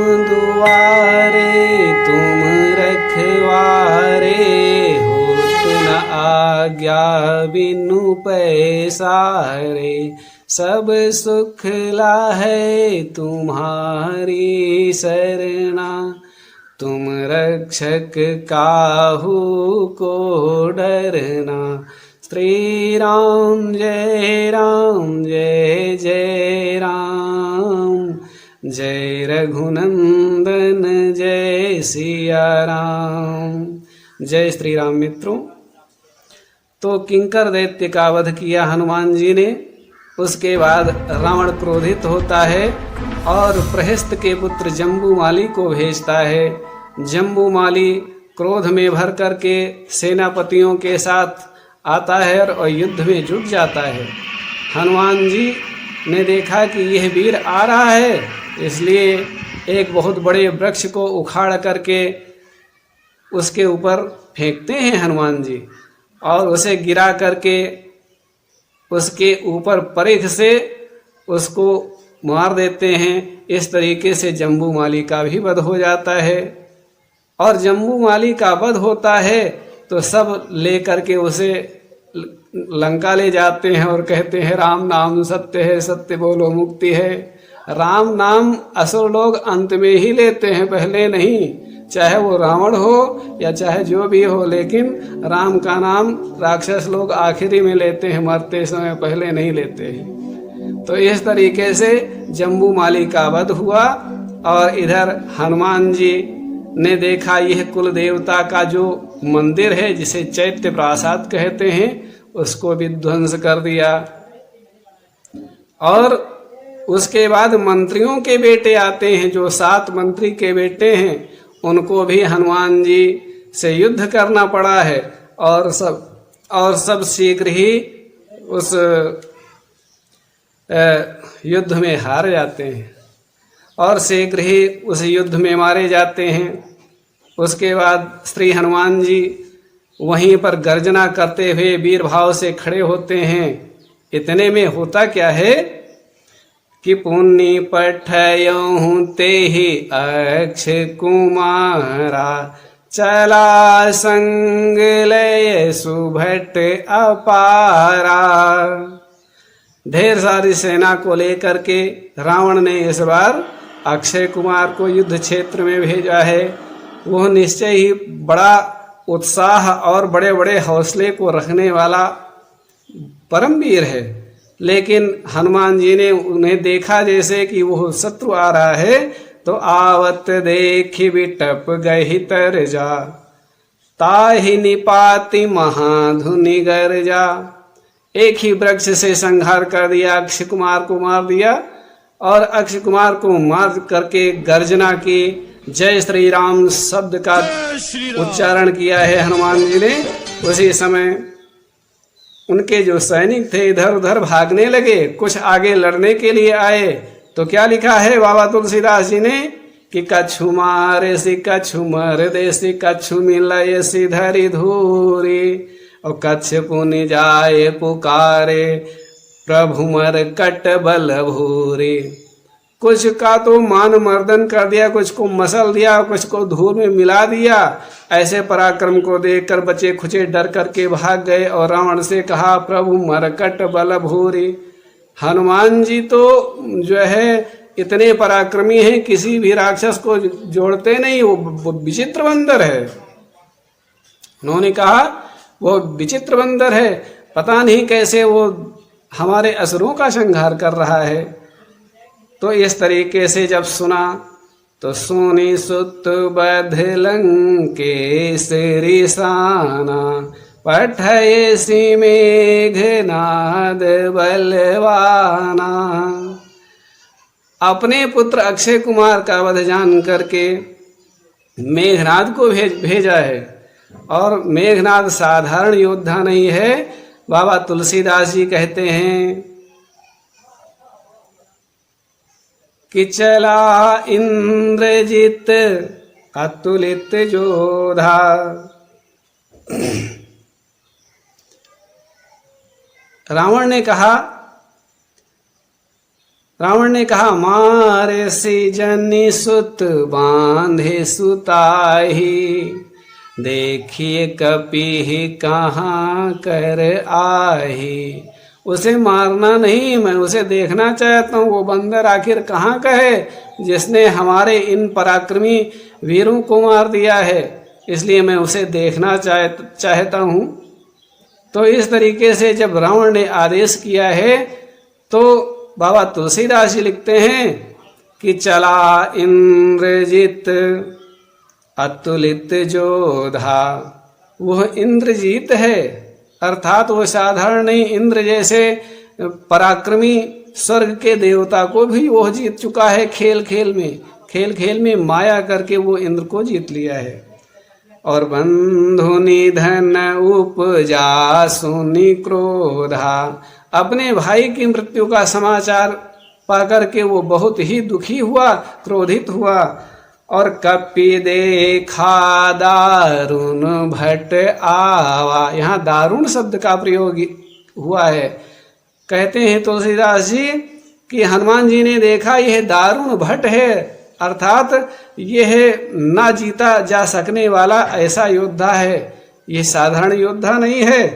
दुआरे तुम रखवारे, होत न आज्ञा बिनु पैसारे। सब सुख लाहे तुम्हारी शरणा, तुम रक्षक काहू को डरना। श्री राम जय जय राम, जय रघुनंदन जय सिया राम। जय श्री राम। मित्रों, तो किंकर दैत्य का वध किया हनुमान जी ने। उसके बाद रावण क्रोधित होता है और प्रहस्त के पुत्र जम्बूमाली को भेजता है। जम्बूमाली क्रोध में भर करके सेनापतियों के साथ आता है और युद्ध में जुट जाता है। हनुमान जी ने देखा कि यह वीर आ रहा है, इसलिए एक बहुत बड़े वृक्ष को उखाड़ करके उसके ऊपर फेंकते हैं हनुमान जी, और उसे गिरा करके उसके ऊपर परिख से उसको मार देते हैं। इस तरीके से जम्बूमाली का भी वध हो जाता है। और जम्बूमाली का वध होता है तो सब लेकर के उसे लंका ले जाते हैं और कहते हैं राम नाम सत्य है, सत्य बोलो मुक्ति है। राम नाम असुर लोग अंत में ही लेते हैं, पहले नहीं, चाहे वो रावण हो या चाहे जो भी हो, लेकिन राम का नाम राक्षस लोग आखिरी में लेते हैं, मरते समय, पहले नहीं लेते हैं। तो इस तरीके से जम्बूमाली का वध हुआ। और इधर हनुमान जी ने देखा यह कुल देवता का जो मंदिर है, जिसे चैत्य प्रासाद कहते हैं, उसको भी ध्वंस कर दिया। और उसके बाद मंत्रियों के बेटे आते हैं, जो 7 मंत्री के बेटे हैं, उनको भी हनुमान जी से युद्ध करना पड़ा है। और सब शीघ्र ही उस युद्ध में हार जाते हैं और शीघ्र ही उस युद्ध में मारे जाते हैं। उसके बाद श्री हनुमान जी वहीं पर गर्जना करते हुए वीर भाव से खड़े होते हैं। इतने में होता क्या है कि पुण्य पठयहूँ ते ही अक्षय कुमारा, चला संग लय सुभट अपारा। ढेर सारी सेना को लेकर के रावण ने इस बार अक्षय कुमार को युद्ध क्षेत्र में भेजा है। वह निश्चय ही बड़ा उत्साह और बड़े बड़े हौसले को रखने वाला परम वीर है, लेकिन हनुमान जी ने उन्हें देखा जैसे कि वह शत्रु आ रहा है, तो आवत देखी बिटप गही तर जा, ताहि निपाति महाधुनि गर्जा। एक ही वृक्ष से संहार कर दिया, अक्षय कुमार को मार दिया और अक्षय कुमार को मार करके गर्जना की, जय श्री राम शब्द का उच्चारण किया है हनुमान जी ने। उसी समय उनके जो सैनिक थे इधर उधर भागने लगे, कुछ आगे लड़ने के लिए आए। तो क्या लिखा है बाबा तुलसीदास जी ने कि कछु मारे सी कछु मर देसी, कछु मिलय सी धरी धूरी, और कच्छ पुनि जाए पुकारे, प्रभु मर कट बल भूरी। कुछ का तो मान मर्दन कर दिया, कुछ को मसल दिया, कुछ को धूल में मिला दिया। ऐसे पराक्रम को देखकर बचे खुचे डर करके भाग गए और रावण से कहा प्रभु मरकट बल भूरी। हनुमान जी तो जो है इतने पराक्रमी हैं, किसी भी राक्षस को जोड़ते नहीं, वो विचित्र बंदर है। उन्होंने कहा वो विचित्र बंदर है, पता नहीं कैसे वो हमारे असुरों का संहार कर रहा है। तो इस तरीके से जब सुना तो सोनी सुत बध लंकेसरी साना, पठयसी मेघनाद बलवाना। अपने पुत्र अक्षय कुमार का वध जान करके मेघनाद को भेजा है। और मेघनाद साधारण योद्धा नहीं है। बाबा तुलसीदास जी कहते हैं कि चला इंद्रजित अतुलित जोधा, रावण ने कहा रावण ने कहा, मारे से जनि सुत बांधे सुताही, देखिए कपि कहाँ कर आही। उसे मारना नहीं, मैं उसे देखना चाहता हूँ। वो बंदर आखिर कहाँ का है जिसने हमारे इन पराक्रमी वीरों को मार दिया है, इसलिए मैं उसे देखना चाहता हूँ। तो इस तरीके से जब रावण ने आदेश किया है तो बाबा तुलसीदास जी लिखते हैं कि चला इंद्रजीत अतुलित जोधा। वह इंद्रजीत है, अर्थात वो साधारण नहीं, इंद्र जैसे पराक्रमी स्वर्ग के देवता को भी वह जीत चुका है। खेल खेल में माया करके वो इंद्र को जीत लिया है। और बंधु निधन उपजा सुनि क्रोधा। अपने भाई की मृत्यु का समाचार पाकर के वो बहुत ही दुखी हुआ, क्रोधित हुआ। और कपि देखा दारुण भट आवा। यहाँ दारुण शब्द का प्रयोग हुआ है। कहते हैं तुलसीदास जी कि हनुमान जी ने देखा यह दारुण भट है, अर्थात यह ना जीता जा सकने वाला ऐसा योद्धा है, यह साधारण योद्धा नहीं है।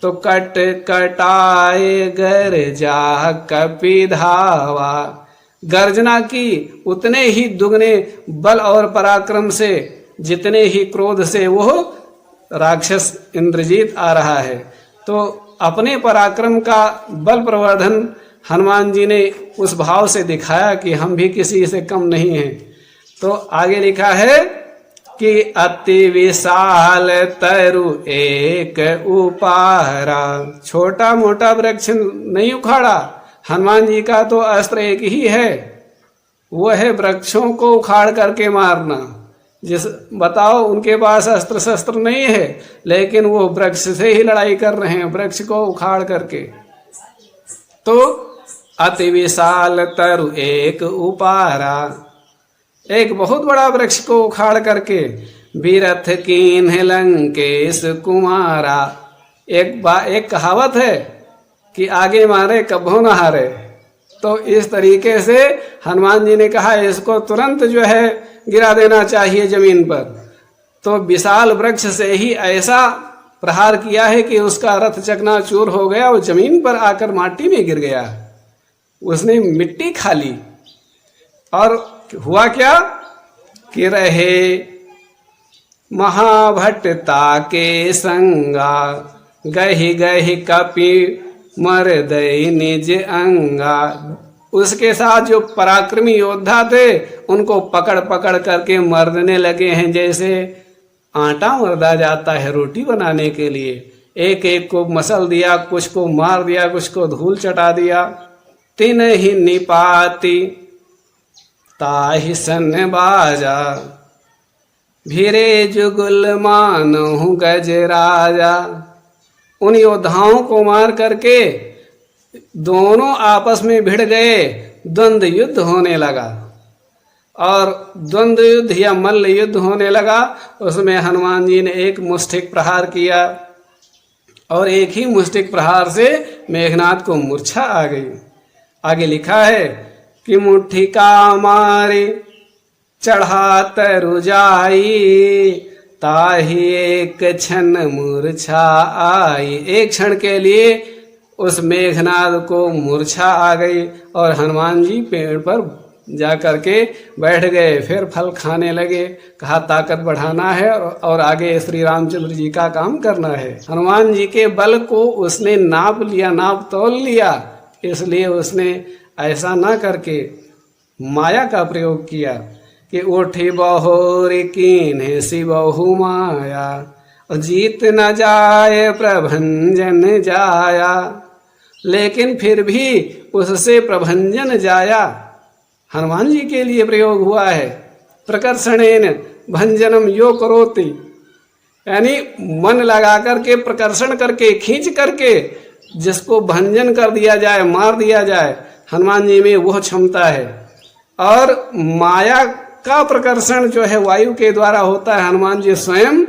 तो कट कटाए गर्जा कपि धावा। गर्जना की उतने ही दुगने बल और पराक्रम से, जितने ही क्रोध से वो राक्षस इंद्रजीत आ रहा है। तो अपने पराक्रम का बल प्रवर्धन हनुमान जी ने उस भाव से दिखाया कि हम भी किसी से कम नहीं हैं। तो आगे लिखा है कि अति विशाल तरु एक उपारा। छोटा मोटा वृक्ष नहीं उखाड़ा, हनुमान जी का तो अस्त्र एक ही है, वो है वृक्षों को उखाड़ करके मारना। जिस बताओ उनके पास अस्त्र शस्त्र नहीं है, लेकिन वो वृक्ष से ही लड़ाई कर रहे हैं, वृक्ष को उखाड़ करके। तो अति विशाल तरु एक उपारा, एक बहुत बड़ा वृक्ष को उखाड़ करके बीरथ कीन्ह लंकेश कुमारा। एक कहावत है कि आगे मारे कभो न हारे। तो इस तरीके से हनुमान जी ने कहा इसको तुरंत जो है गिरा देना चाहिए जमीन पर। तो विशाल वृक्ष से ही ऐसा प्रहार किया है कि उसका रथ चकनाचूर हो गया, वो जमीन पर आकर माटी में गिर गया, उसने मिट्टी खा ली। और हुआ क्या कि रहे महाभट्टता के संगा, गहि गहि कपि मरदई निज अंगा। उसके साथ जो पराक्रमी योद्धा थे उनको पकड़ पकड़ करके मरने लगे हैं, जैसे आटा मर्दा जाता है रोटी बनाने के लिए। एक एक को मसल दिया, कुछ को मार दिया, कुछ को धूल चटा दिया। तिन ही निपाती ताहि सन बाजा, भिरे जुगुल मानहु गजराजा। उन योद्धाओं को मार करके दोनों आपस में भिड़ गए, द्वंद्व युद्ध होने लगा। और द्वंद्व युद्ध या मल्ल युद्ध होने लगा। उसमें हनुमान जी ने एक मुष्टिक प्रहार किया और एक ही मुष्टिक प्रहार से मेघनाद को मूर्छा आ गई। आगे लिखा है कि मुट्ठी का मारे चढ़ा तरु जाई, ताहि एक क्षण मूर्छा आई। एक क्षण के लिए उस मेघनाद को मूर्छा आ गई और हनुमान जी पेड़ पर जा करके बैठ गए। फिर फल खाने लगे। कहा ताकत बढ़ाना है और आगे श्री रामचंद्र जी का काम करना है। हनुमान जी के बल को उसने नाप लिया, नाप तोल लिया। इसलिए उसने ऐसा ना करके माया का प्रयोग किया कि उठी बहोरी कीन्हे सिबहु माया, जीत न जाए प्रभंजन जाया। लेकिन फिर भी उससे प्रभंजन जाया हनुमान जी के लिए प्रयोग हुआ है। प्रकर्षणेन भंजनम यो करोति, यानी मन लगा करके, प्रकर्षण करके, खींच करके जिसको भंजन कर दिया जाए, मार दिया जाए, हनुमान जी में वह क्षमता है। और माया का प्रकर्षण जो है वायु के द्वारा होता है। हनुमान जी स्वयं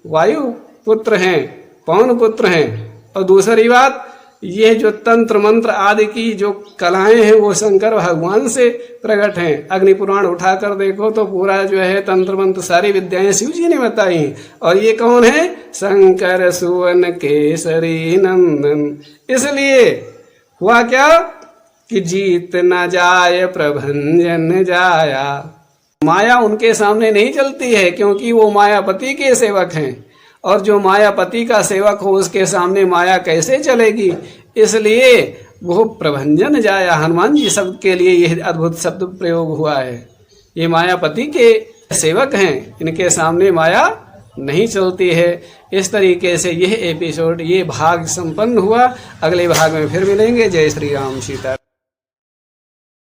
वायु पुत्र हैं, पवन पुत्र हैं। और दूसरी बात ये जो तंत्र मंत्र आदि की जो कलाएं हैं वो शंकर भगवान से प्रकट हैं। अग्नि पुराण उठाकर देखो तो पूरा जो है तंत्र मंत्र सारी विद्याएं शिव जी ने बताई। और ये कौन है? शंकर सुवन केसरी नंदन। इसलिए हुआ क्या कि जीत न जाय प्रभंजन जाया। माया उनके सामने नहीं चलती है, क्योंकि वो मायापति के सेवक हैं। और जो मायापति का सेवक हो उसके सामने माया कैसे चलेगी? इसलिए वो प्रभंजन जाया, हनुमान जी शब्द के लिए यह अद्भुत शब्द प्रयोग हुआ है। ये मायापति के सेवक हैं, इनके सामने माया नहीं चलती है। इस तरीके से यह एपिसोड, ये भाग संपन्न हुआ। अगले भाग में फिर मिलेंगे। जय श्री राम, सीता।